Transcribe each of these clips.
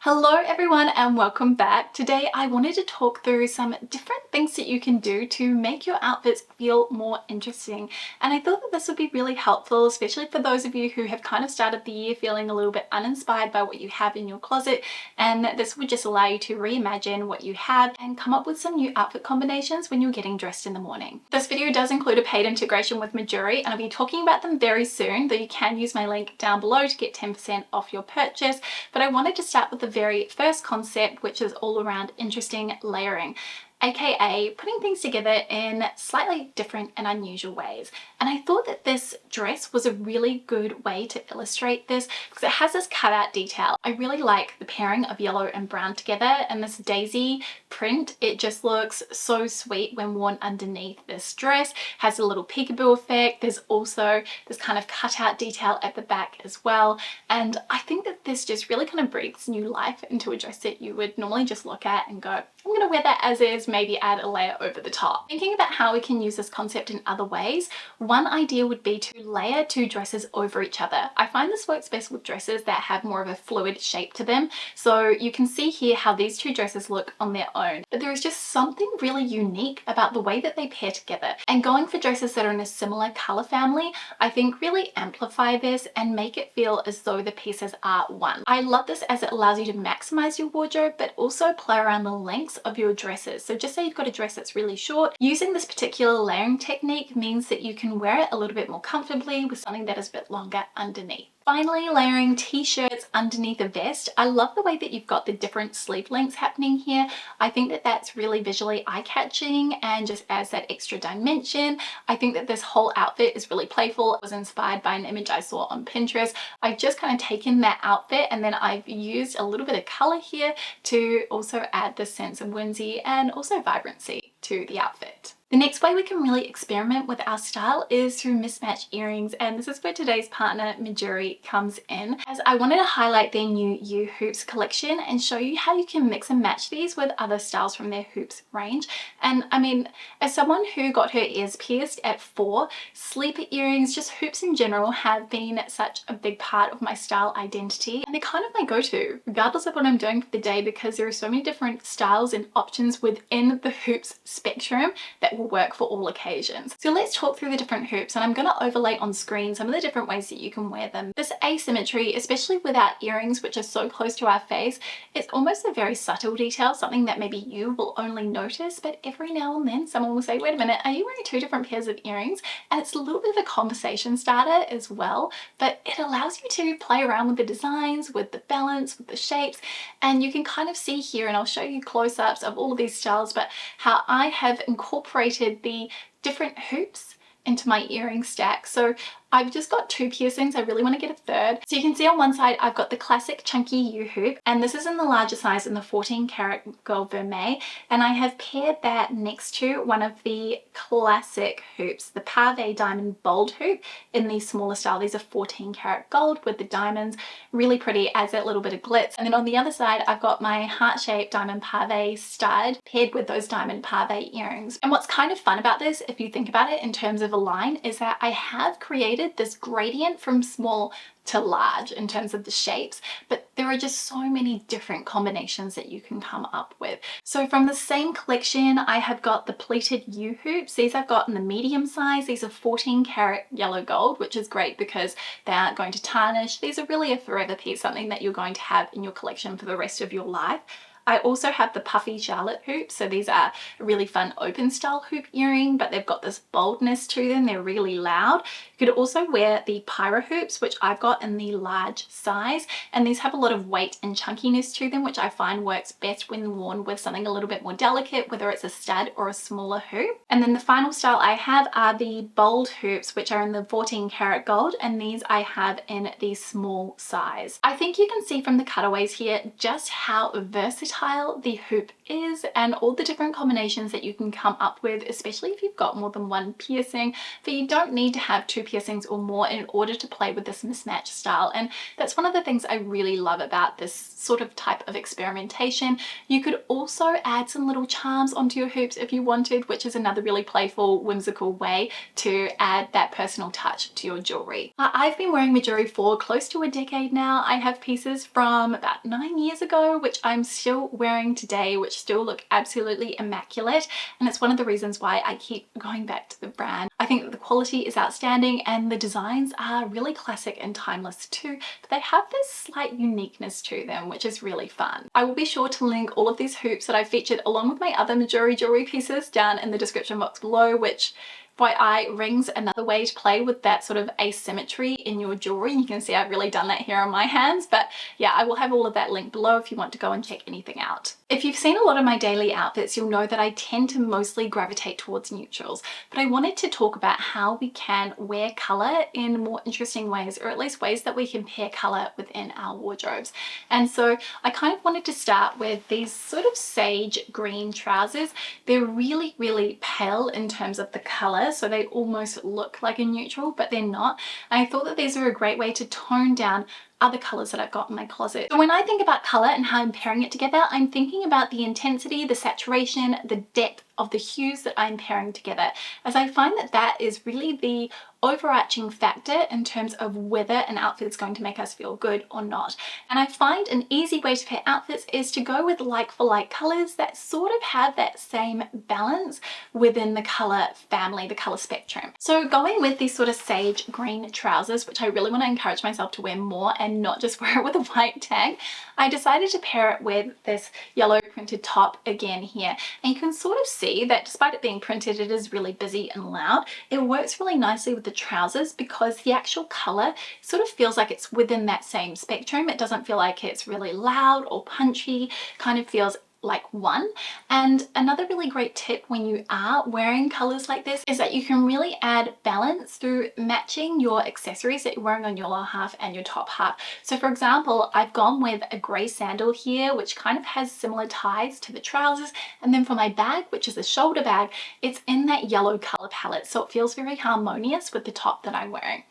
Hello everyone and welcome back. Today I wanted to talk through some different things that you can do to make your outfits feel more interesting, and I thought that this would be really helpful, especially for those of you who have kind of started the year feeling a little bit uninspired by what you have in your closet, and this would just allow you to reimagine what you have and come up with some new outfit combinations when you're getting dressed in the morning. This video does include a paid integration with Mejuri and I'll be talking about them very soon, though you can use my link down below to get 10% off your purchase. But I wanted to start with the very first concept, which is all around interesting layering, aka putting things together in slightly different and unusual ways. And I thought that this dress was a really good way to illustrate this because it has this cutout detail. I really like the pairing of yellow and brown together, and this daisy print, it just looks so sweet when worn underneath this dress. It has a little peekaboo effect. There's also this kind of cutout detail at the back as well, and I think that this just really kind of breathes new life into a dress that you would normally just look at and go, I'm gonna wear that as is, maybe add a layer over the top. Thinking about how we can use this concept in other ways, one idea would be to layer two dresses over each other. I find this works best with dresses that have more of a fluid shape to them. So you can see here how these two dresses look on their own, but there is just something really unique about the way that they pair together. And going for dresses that are in a similar color family, I think really amplify this and make it feel as though the pieces are one. I love this as it allows you to maximize your wardrobe, but also play around the lengths of your dresses. So just say you've got a dress that's really short, using this particular layering technique means that you can wear it a little bit more comfortably with something that is a bit longer underneath. Finally, layering t-shirts underneath a vest. I love the way that you've got the different sleeve lengths happening here. I think that that's really visually eye-catching and just adds that extra dimension. I think that this whole outfit is really playful. It was inspired by an image I saw on Pinterest. I've just kind of taken that outfit and then I've used a little bit of color here to also add this sense of whimsy and also vibrancy to the outfit. The next way we can really experiment with our style is through mismatched earrings, and this is where today's partner Mejuri comes in, as I wanted to highlight their new U Hoops collection and show you how you can mix and match these with other styles from their hoops range. And I mean, as someone who got her ears pierced at 4, sleeper earrings, just hoops in general, have been such a big part of my style identity, and they're kind of my go-to regardless of what I'm doing for the day, because there are so many different styles and options within the hoops spectrum that will work for all occasions. So let's talk through the different hoops, and I'm going to overlay on screen some of the different ways that you can wear them. This asymmetry, especially with our earrings which are so close to our face, it's almost a very subtle detail, something that maybe you will only notice, but every now and then someone will say, wait a minute, are you wearing 2 different pairs of earrings? And it's a little bit of a conversation starter as well, but it allows you to play around with the designs, with the balance, with the shapes, and you can kind of see here, and I'll show you close-ups of all of these styles, but how I have incorporated the different hoops into my earring stack. So I've just got 2 piercings. I really want to get a third. So you can see on one side I've got the classic chunky U hoop, and this is in the larger size in the 14 karat gold vermeil, and I have paired that next to one of the classic hoops, the pave diamond bold hoop in the smaller style. These are 14 karat gold with the diamonds, really pretty, adds that little bit of glitz. And then on the other side I've got my heart-shaped diamond pave stud paired with those diamond pave earrings. And what's kind of fun about this, if you think about it in terms of a line, is that I have created this gradient from small to large in terms of the shapes, but there are just so many different combinations that you can come up with. So from the same collection, I have got the pleated U hoops. These I've got in the medium size. These are 14 karat yellow gold, which is great because they aren't going to tarnish. These are really a forever piece, something that you're going to have in your collection for the rest of your life. I also have the puffy Charlotte hoops. So these are a really fun open style hoop earring, but they've got this boldness to them. They're really loud. You could also wear the pyro hoops, which I've got in the large size, and these have a lot of weight and chunkiness to them, which I find works best when worn with something a little bit more delicate, whether it's a stud or a smaller hoop. And then the final style I have are the bold hoops, which are in the 14 karat gold, and these I have in the small size. I think you can see from the cutaways here just how versatile the hoop is and all the different combinations that you can come up with, especially if you've got more than one piercing. But you don't need to have 2 piercings or more in order to play with this mismatch style, and that's one of the things I really love about this sort of type of experimentation. You could also add some little charms onto your hoops if you wanted, which is another really playful, whimsical way to add that personal touch to your jewelry. I've been wearing Mejuri for close to a decade now. I have pieces from about 9 years ago which I'm still wearing today, which still look absolutely immaculate, and it's one of the reasons why I keep going back to the brand. I think that the quality is outstanding and the designs are really classic and timeless too, but they have this slight uniqueness to them, which is really fun. I will be sure to link all of these hoops that I featured along with my other Mejuri jewelry pieces down in the description box below, which FYI, rings another way to play with that sort of asymmetry in your jewelry. You can see I've really done that here on my hands, but yeah, I will have all of that linked below if you want to go and check anything out. If you've seen a lot of my daily outfits, you'll know that I tend to mostly gravitate towards neutrals, but I wanted to talk about how we can wear color in more interesting ways, or at least ways that we can pair color within our wardrobes. And so I kind of wanted to start with these sort of sage green trousers. They're really, really pale in terms of the color, so they almost look like a neutral, but they're not. And I thought that these are a great way to tone down other colors that I've got in my closet. So when I think about color and how I'm pairing it together, I'm thinking about the intensity, the saturation, the depth of the hues that I'm pairing together, as I find that that is really the overarching factor in terms of whether an outfit is going to make us feel good or not. And I find an easy way to pair outfits is to go with like for like colors that sort of have that same balance within the color family, the color spectrum. So going with these sort of sage green trousers, which I really want to encourage myself to wear more and not just wear it with a white tag, I decided to pair it with this yellow printed top again here. And you can sort of see that despite it being printed, it is really busy and loud. It works really nicely with the trousers because the actual color sort of feels like it's within that same spectrum. It doesn't feel like it's really loud or punchy, kind of feels like one. And another really great tip when you are wearing colors like this is that you can really add balance through matching your accessories that you're wearing on your lower half and your top half. So for example, I've gone with a grey sandal here, which kind of has similar ties to the trousers, and then for my bag, which is a shoulder bag, it's in that yellow color palette, so it feels very harmonious with the top that I'm wearing.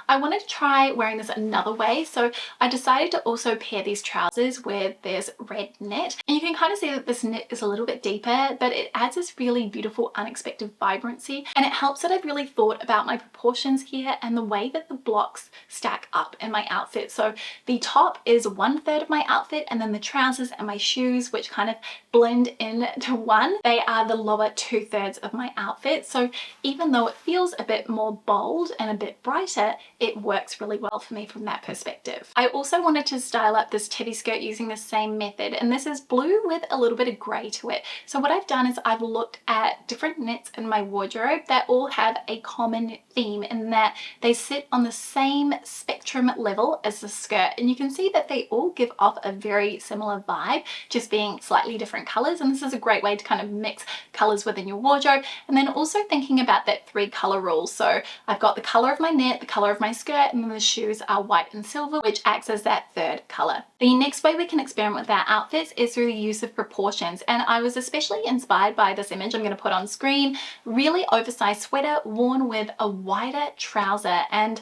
I wanted to try wearing this another way, so I decided to also pair these trousers with this red knit, and you can kind of see that this knit is a little bit deeper, but it adds this really beautiful unexpected vibrancy, and it helps that I've really thought about my proportions here and the way that the blocks stack up in my outfit. So the top is 1/3 of my outfit, and then the trousers and my shoes, which kind of blend into one, they are the lower 2/3 of my outfit. So even though it feels a bit more bold and a bit brighter, it works really well for me from that perspective. I also wanted to style up this Tibi skirt using the same method, and this is blue with a little bit of grey to it. So what I've done is I've looked at different knits in my wardrobe that all have a common theme in that they sit on the same spectrum level as the skirt, and you can see that they all give off a very similar vibe, just being slightly different colors. And this is a great way to kind of mix colors within your wardrobe, and then also thinking about that 3 color rule. So I've got the color of my knit, the color of my skirt, and then the shoes are white and silver, which acts as that 3rd color. The next way we can experiment with our outfits is through the use of proportions, and I was especially inspired by this image I'm going to put on screen. Really oversized sweater worn with a wider trouser, and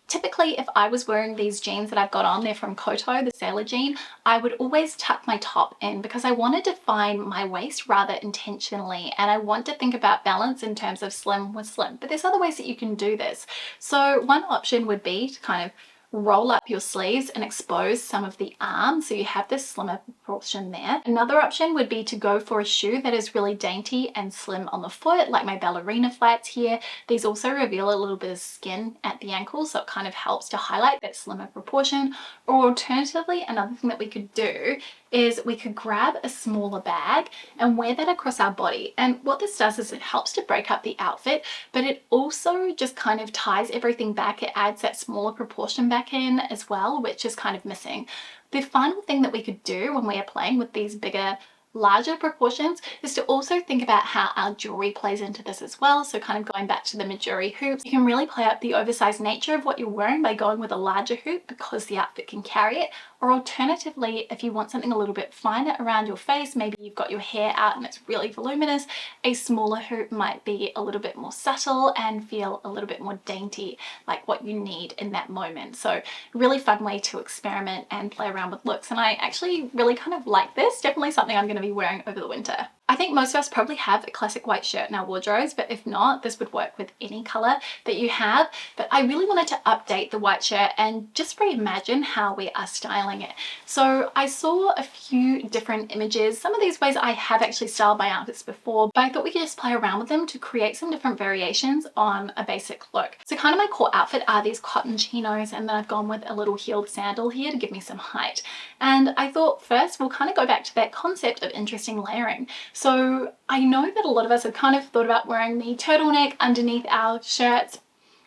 typically if I was wearing these jeans that I've got on, they're from Koto, the sailor jean, I would always tuck my top in because I want to define my waist rather intentionally, and I want to think about balance in terms of slim with slim. But there's other ways that you can do this. So one option would be to kind of roll up your sleeves and expose some of the arm so you have this slimmer proportion there. Another option would be to go for a shoe that is really dainty and slim on the foot, like my ballerina flats here. These also reveal a little bit of skin at the ankle, so it kind of helps to highlight that slimmer proportion. Or alternatively, another thing that we could do is we could grab a smaller bag and wear that across our body. And what this does is it helps to break up the outfit, but it also just kind of ties everything back. It adds that smaller proportion back in as well, which is kind of missing. The final thing that we could do when we are playing with these bigger, larger proportions is to also think about how our jewelry plays into this as well. So kind of going back to the Mejuri hoops, you can really play up the oversized nature of what you're wearing by going with a larger hoop because the outfit can carry it, Or alternatively, if you want something a little bit finer around your face, maybe you've got your hair out and it's really voluminous, a smaller hoop might be a little bit more subtle and feel a little bit more dainty, like what you need in that moment. So really fun way to experiment and play around with looks, and I actually really kind of like this. Definitely something I'm going to be wearing over the winter. I think most of us probably have a classic white shirt in our wardrobes, but if not, this would work with any color that you have. But I really wanted to update the white shirt and just reimagine how we are styling it. So I saw a few different images. Some of these ways I have actually styled my outfits before, but I thought we could just play around with them to create some different variations on a basic look. So kind of my core outfit are these cotton chinos, and then I've gone with a little heeled sandal here to give me some height. And I thought first we'll kind of go back to that concept of interesting layering. So I know that a lot of us have kind of thought about wearing the turtleneck underneath our shirts,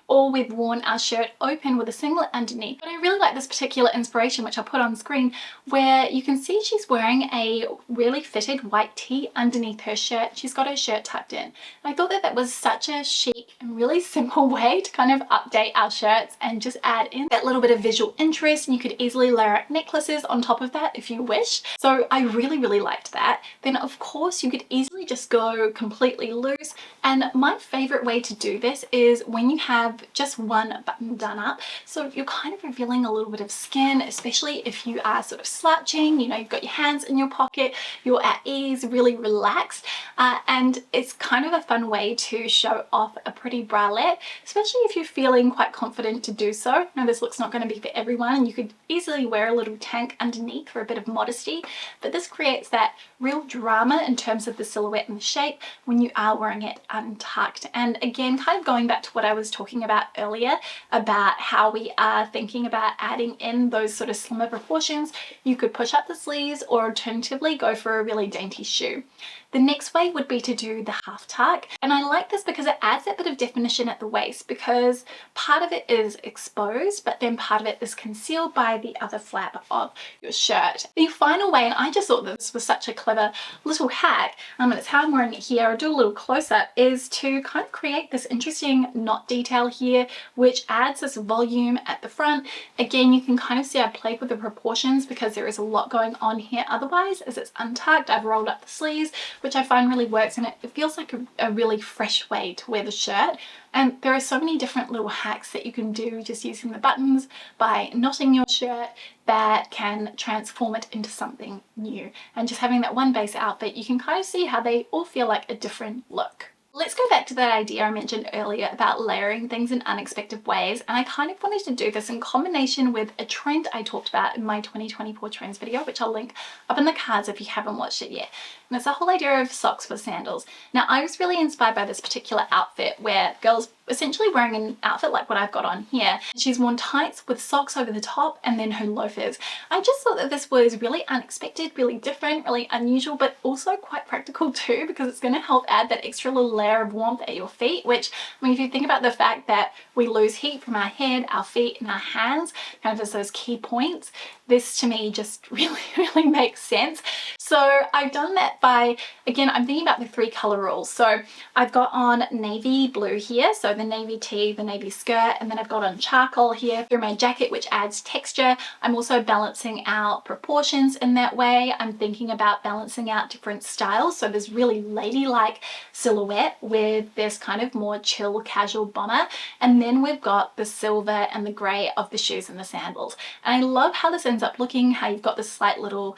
or we've worn our shirt open with a singlet underneath. But I really like this particular inspiration, which I'll put on screen, where you can see she's wearing a really fitted white tee underneath her shirt. She's got her shirt tucked in. And I thought that that was such a chic and really simple way to kind of update our shirts and just add in that little bit of visual interest, and you could easily layer up necklaces on top of that if you wish. So I really liked that. Then of course you could easily just go completely loose, and my favorite way to do this is when you have just one button done up, so you're kind of revealing a little bit of skin, especially if you are sort of slouching, you know, you've got your hands in your pocket, you're at ease, really relaxed, and it's kind of a fun way to show off a pretty bralette, especially if you're feeling quite confident to do so. Now this look's not going to be for everyone, and you could easily wear a little tank underneath for a bit of modesty, but this creates that real drama in terms of the silhouette and the shape when you are wearing it untucked. And again, kind of going back to what I was talking about earlier about how we are thinking about adding in those sort of slimmer proportions, you could push up the sleeves or alternatively go for a really dainty shoe. The next way would be to do the half tuck, and I like this because it adds that bit of definition at the waist, because part of it is exposed but then part of it is concealed by the other flap of your shirt. The final way, and I just thought this was such a clever little hack, and it's how I'm wearing it here, I'll do a little close-up, is to kind of create this interesting knot detail here which adds this volume at the front. Again, you can kind of see I've played with the proportions because there is a lot going on here otherwise. As it's untucked, I've rolled up the sleeves, which I find really works, and it feels like a really fresh way to wear the shirt. And there are so many different little hacks that you can do just using the buttons by knotting your shirt that can transform it into something new. And just having that one base outfit, you can kind of see how they all feel like a different look. Let's go back to that idea I mentioned earlier about layering things in unexpected ways, and I kind of wanted to do this in combination with a trend I talked about in my 2024 trends video, which I'll link up in the cards if you haven't watched it yet. And it's the whole idea of socks with sandals. Now I was really inspired by this particular outfit where the girl's essentially wearing an outfit like what I've got on here. She's worn tights with socks over the top and then her loafers. I just thought that this was really unexpected, really different, really unusual, but also quite practical too, because it's going to help add that extra little layer of warmth at your feet, which, I mean, if you think about the fact that we lose heat from our head, our feet and our hands, kind of as those key points, this to me just really makes sense. So I've done that by, again, I'm thinking about the 3 color rules. So I've got on navy blue here, so the navy tee, the navy skirt, and then I've got on charcoal here through my jacket, which adds texture. I'm also balancing out proportions in that way. I'm thinking about balancing out different styles. So there's really ladylike silhouette with this kind of more chill casual bomber, and then we've got the silver and the grey of the shoes and the sandals. And I love how this ends up looking, how you've got this slight little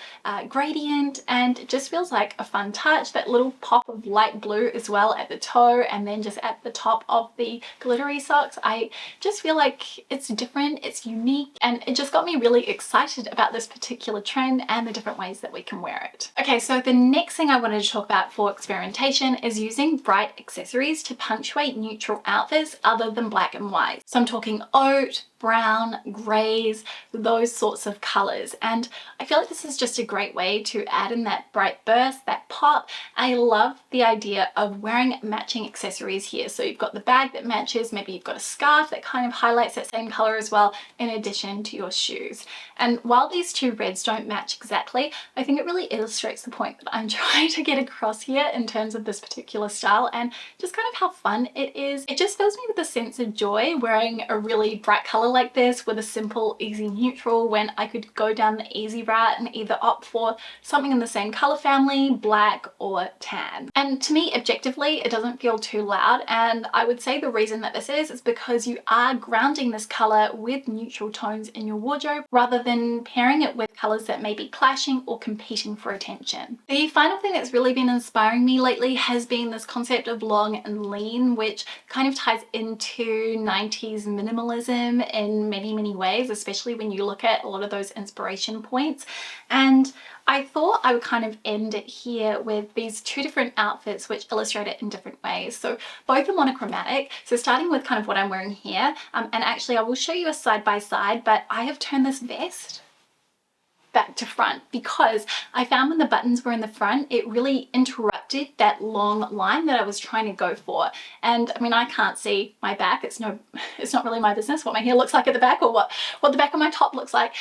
gradient, and it just feels like a fun touch. That little pop of light blue as well at the toe, and then just at the top of the glittery socks. I just feel like it's different, it's unique, and it just got me really excited about this particular trend and the different ways that we can wear it. Okay, so the next thing I wanted to talk about for experimentation is using bright accessories to punctuate neutral outfits other than black and white. So I'm talking oat, brown, greys, those sorts of colors. And I feel like this is just a great way to add in that bright burst, that pop. I love the idea of wearing matching accessories here. So you've got the bag that matches, maybe you've got a scarf that kind of highlights that same color as well, in addition to your shoes. And while these 2 reds don't match exactly, I think it really illustrates the point that I'm trying to get across here in terms of this particular style, and just kind of how fun it is. It just fills me with a sense of joy wearing a really bright color like this with a simple, easy neutral when I could go down the easy route and either opt for something in the same color family, black or tan. And to me, objectively, it doesn't feel too loud, and I would say the reason that this is because you are grounding this color with neutral tones in your wardrobe rather than pairing it with colors that may be clashing or competing for attention. The final thing that's really been inspiring me lately has been this concept of long and lean, which kind of ties into 90s minimalism in many ways, especially when you look at a lot of those inspiration points. And I thought I would kind of end it here with these two different outfits which illustrate it in different ways. So both are monochromatic. So starting with kind of what I'm wearing here, and actually I will show you a side by side, but I have turned this vest back to front because I found when the buttons were in the front, it really interrupted that long line that I was trying to go for. And I mean, I can't see my back. It's not really my business what my hair looks like at the back or what the back of my top looks like.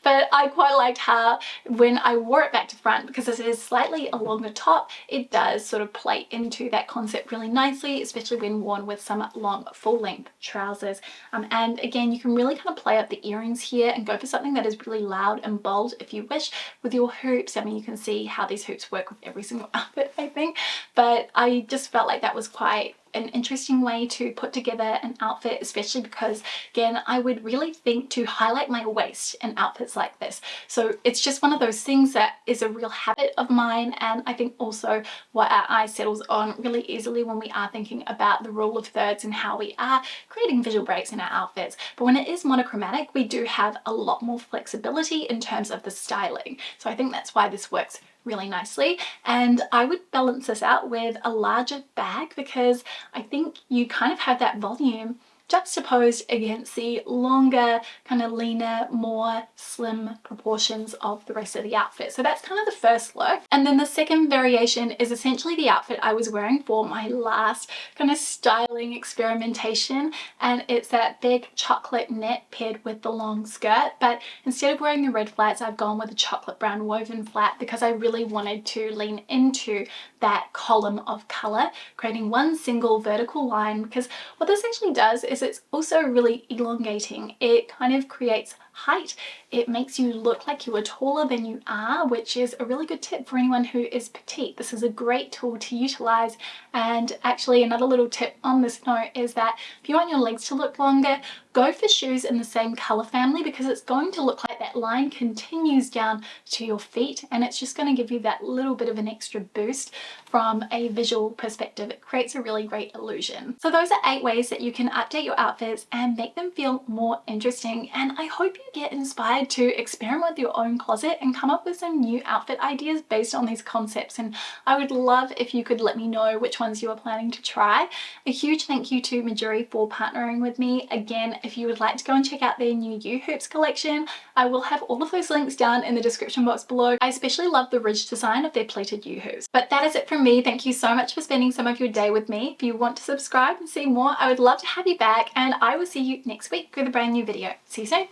But I quite liked how when I wore it back to front, because it is slightly a longer top, it does sort of play into that concept really nicely, especially when worn with some long full length trousers. And again, you can really kind of play up the earrings here and go for something that is really loud and bold if you wish with your hoops. I mean, you can see how these hoops work with every single outfit, I think, but I just felt like that was quite an interesting way to put together an outfit, especially because, again, I would really think to highlight my waist in outfits like this. So it's just one of those things that is a real habit of mine, and I think also what our eye settles on really easily when we are thinking about the rule of thirds and how we are creating visual breaks in our outfits. But when it is monochromatic, we do have a lot more flexibility in terms of the styling. So I think that's why this works really nicely, and I would balance this out with a larger bag because I think you kind of have that volume juxtaposed against the longer, kind of leaner, more slim proportions of the rest of the outfit. So that's kind of the first look. And then the second variation is essentially the outfit I was wearing for my last kind of styling experimentation, and it's that big chocolate knit paired with the long skirt. But instead of wearing the red flats, I've gone with a chocolate brown woven flat because I really wanted to lean into that column of color, creating one single vertical line, because what this actually does is it's also really elongating. It kind of creates height. It makes you look like you are taller than you are, which is a really good tip for anyone who is petite. This is a great tool to utilize. And actually another little tip on this note is that if you want your legs to look longer, go for shoes in the same color family because it's going to look like that line continues down to your feet, and it's just going to give you that little bit of an extra boost from a visual perspective. It creates a really great illusion. So those are 8 ways that you can update your outfits and make them feel more interesting, and I hope you get inspired to experiment with your own closet and come up with some new outfit ideas based on these concepts. And I would love if you could let me know which ones you are planning to try. A huge thank you to Mejuri for partnering with me. Again, if you would like to go and check out their new U-Hoops collection, I will have all of those links down in the description box below. I especially love the ridge design of their pleated U-Hoops. But that is it from me. Thank you so much for spending some of your day with me. If you want to subscribe and see more, I would love to have you back, and I will see you next week with a brand new video. See you soon.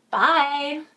Bye!